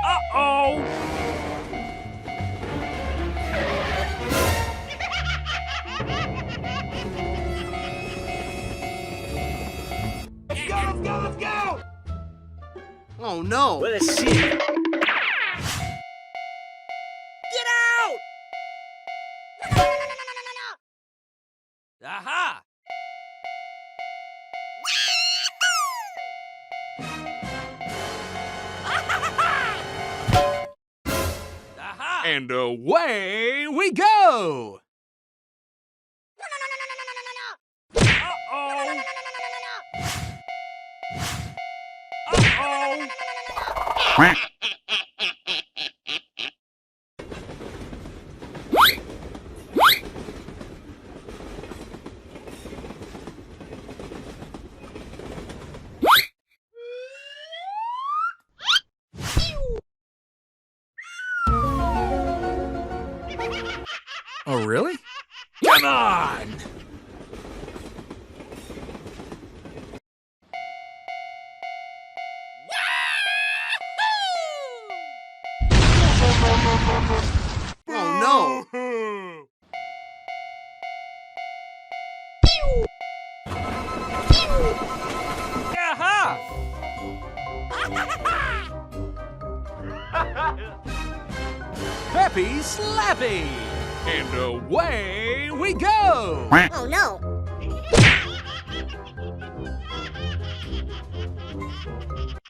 Uh-oh! Let's go! Oh no! Well, let's see. Get out! Aha! Aha! And away we go! Uh-oh! Uh-oh! Oh, really? Come on! Oh no! Aha! Peppy Slappy! And away we go! Oh no!